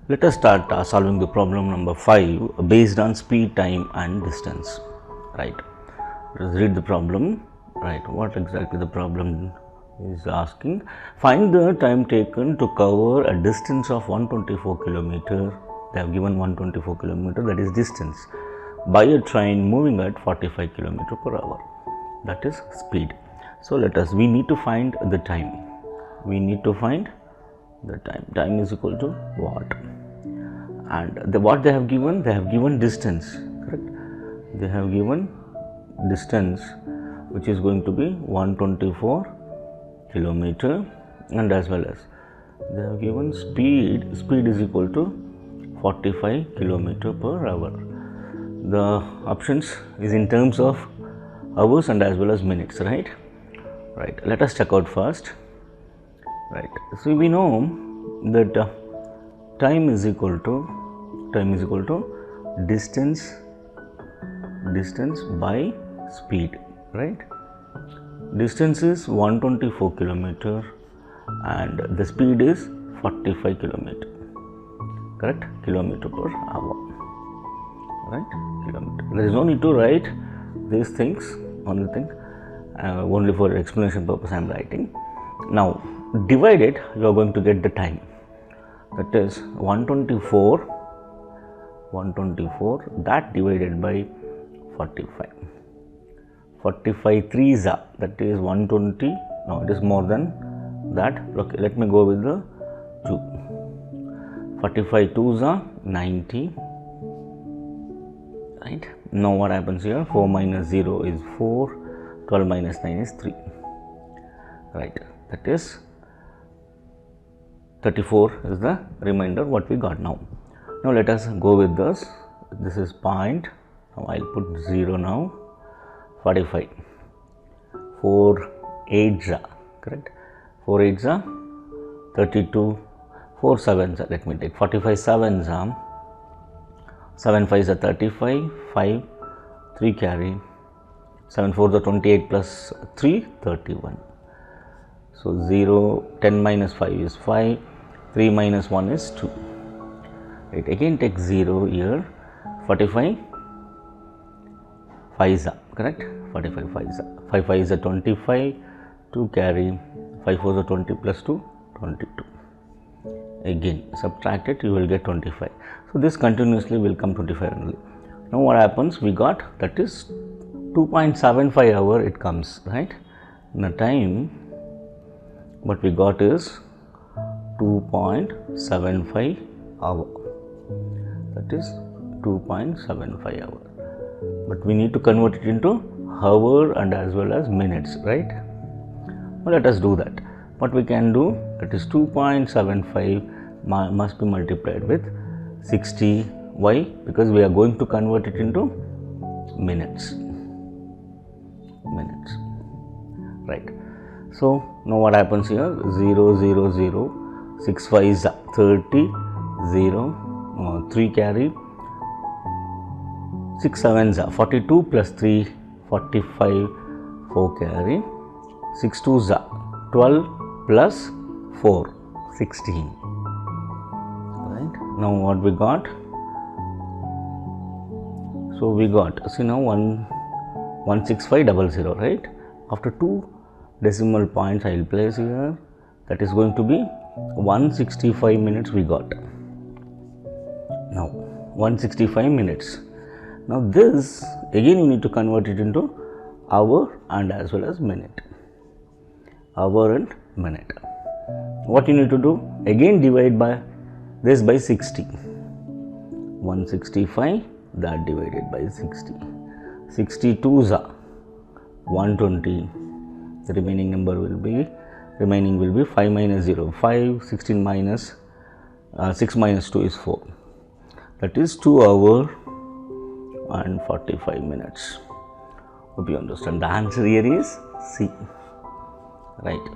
Let us start solving the problem number 5 based on speed, time and distance. Right. Let us read the problem. Right. What exactly the problem is asking? Find the time taken to cover a distance of 124 kilometer. They have given 124 kilometer, that is distance, by a train moving at 45 kilometer per hour. That is speed. So we need to find the time. We need to find the time. Time is equal to what? And what they have given? They have given distance, correct? They have given distance, which is going to be 124 kilometer, and as well as they have given speed. Speed is equal to 45 kilometer per hour. The options is in terms of hours and as well as minutes, right? Right. Let us check out first. Right. So we know that time is equal to distance by speed, right? Distance is 124 kilometer and the speed is 45 kilometer, correct? Kilometer per hour, right? Kilometer. There is no need to write these things, only for explanation purpose I am writing. Now divide it, you are going to get the time. That is 124 that divided by 45. 45 threes are, that is 120. No, it is more than that. Okay, let me go with the 2. 45 twos are 90. Right. Now what happens here? 4 minus 0 is 4. 12 minus 9 is 3. Right. That is 34 is the remainder what we got now. Now let us go with this. This is point. Now I will put 0 now. 45. 4 8s are, correct? 4 8s are 32. 4 7s are, let me take 45 7s are 7 5s are 35. 5 3 carry. 7 4s are 28 plus 3 31. So 0, 10 minus 5 is 5, 3 minus 1 is 2. Right. Again take 0 here, 45 5s are, correct? 45 5s are, 5 5s are 25, 2 carry, 5 4s are 20 plus 2, 22. Again subtract it, you will get 25. So this continuously will come 25 only. Now what happens? We got, that is 2.75 hour it comes, right? In a time what we got is 2.75 hour, that is 2.75 hour, but we need to convert it into hour and as well as minutes, right? Well, let us do that. What we can do, that is 2.75 must be multiplied with 60. Why? Because we are going to convert it into minutes, right? So now what happens here? 0 0 0, 6 5s are 30, 0, 3 carry, 6 7s are 42 plus 3 45, 4 carry, 6 2s are 12 plus 4 16. Right. Now what we got? So we got, see now 16500, right? After 2 decimal points I will place here, that is going to be 165 minutes we got. Now 165 minutes. Now this again you need to convert it into hour and as well as minute. Hour and minute. What you need to do? Again divide by this by 60. 165 that divided by 60. 62s are 120. The remaining will be 5 minus 0, 5, 16 minus 6 minus 2 is 4. That is 2 hours and 45 minutes. Hope you understand. The answer here is C, right?